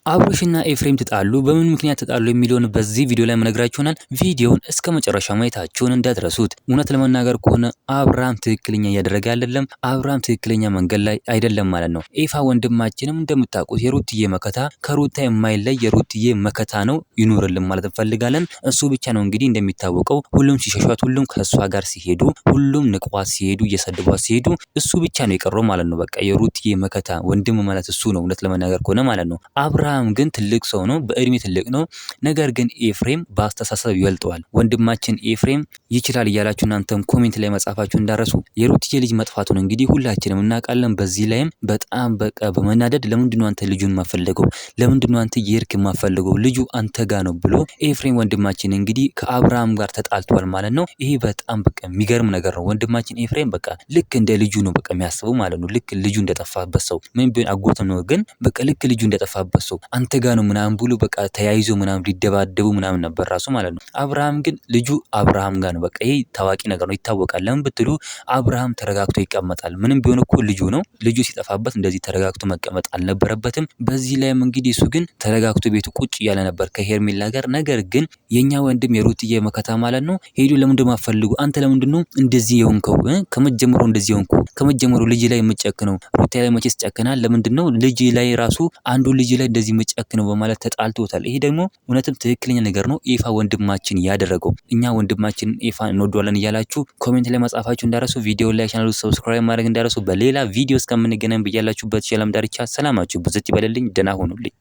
አብርሽና ኤፍሬም ተጣሉ። በምን ምክንያት ተጣሉ የሚለውን በዚህ ቪዲዮ ላይ መነግራችሁናል። ቪዲዮውን እስከ መጨረሻ ማየታችሁን እንዳትረሱት። እውነት ለመናገር ከሆነ አብርሃም ትክክለኛ እያደረገ አይደለም። አብርሃም ትክክለኛ መንገድ ላይ አይደለም ማለት ነው። ኤፋ ወንድማችንም እንደምታውቁት የሩትዬ መከታ ከሩታ የማይለይ የሩትዬ መከታ ነው። ይኑርልን ማለት እንፈልጋለን። እሱ ብቻ ነው እንግዲህ እንደሚታወቀው ሁሉም ሲሸሿት፣ ሁሉም ከእሷ ጋር ሲሄዱ፣ ሁሉም ንቋት ሲሄዱ፣ እየሰደቧት ሲሄዱ እሱ ብቻ ነው የቀረው ማለት ነው። በቃ የሩትዬ መከታ ወንድም ማለት እሱ ነው። እውነት ለመናገር ከሆነ ማለት ነው። አብርሃም ግን ትልቅ ሰው ነው፣ በእድሜ ትልቅ ነው። ነገር ግን ኤፍሬም በአስተሳሰብ ይበልጠዋል። ወንድማችን ኤፍሬም ይችላል እያላችሁ እናንተም ኮሜንት ላይ መጻፋችሁ እንዳረሱ። የሩትዬ ልጅ መጥፋቱን እንግዲህ ሁላችንም እናውቃለን። በዚህ ላይም በጣም በቃ በመናደድ ለምንድነው አንተ ልጁን ማፈልገው? ለምንድነው አንተ የርክ ማፈልገው? ልጁ አንተ ጋር ነው ብሎ ኤፍሬም ወንድማችን እንግዲህ ከአብርሃም ጋር ተጣልቷል ማለት ነው። ይሄ በጣም በቃ የሚገርም ነገር ነው። ወንድማችን ኤፍሬም በቃ ልክ እንደ ልጁ ነው በቃ የሚያስበው ማለት ነው። ልክ ልጁ እንደጠፋበት ሰው ምን ቢሆን አጎትም ነው፣ ግን በቃ ልክ ልጁ እንደጠፋበት ሰው አንተ ጋር ነው ምናምን ብሎ በቃ ተያይዞ ምናምን ሊደባደቡ ምናምን ነበር ራሱ ማለት ነው። አብርሃም ግን ልጁ አብርሃም ጋር ነው። በቃ ይሄ ታዋቂ ነገር ነው፣ ይታወቃል። ለምን ብትሉ አብርሃም ተረጋግቶ ይቀመጣል። ምንም ቢሆን እኮ ልጁ ነው። ልጁ ሲጠፋበት እንደዚህ ተረጋግቶ መቀመጥ አልነበረበትም። በዚህ ላይም እንግዲህ እሱ ግን ተረጋግቶ ቤቱ ቁጭ እያለ ነበር ከሄርሜላ ጋር። ነገር ግን የኛ ወንድም የሩትዬ መከታ ማለት ነው ሄዱ ለምንድነው ማፈልጉ? አንተ ለምንድነው እንደዚህ የሆንከው? ከመጀመሩ እንደዚህ የሆንኩ ከመጀመሩ ልጅ ላይ የምጨክነው ሩታ ላይ መቼስ ጨክናል። ለምንድነው ልጅ ላይ ራሱ አንዱ ልጅ ላይ እንደዚህ የምጨክነው በማለት ተጣልቶታል። ይሄ ደግሞ እውነትም ትክክለኛ ነገር ነው ኤፋ ወንድማችን ያደረገው። እኛ ወንድማችን ኤፋ እንወደዋለን እያላችሁ ኮሜንት ላይ መጻፋችሁ እንዳረሱ፣ ቪዲዮ ላይ ቻናሉ ሰብስክራይብ ማድረግ እንዳረሱ። በሌላ ቪዲዮ እስከምንገናኝ በያላችሁበት ሰላም ዳርቻ ሰላማችሁ ብዝት ይበልልኝ። ደህና ሁኑልኝ።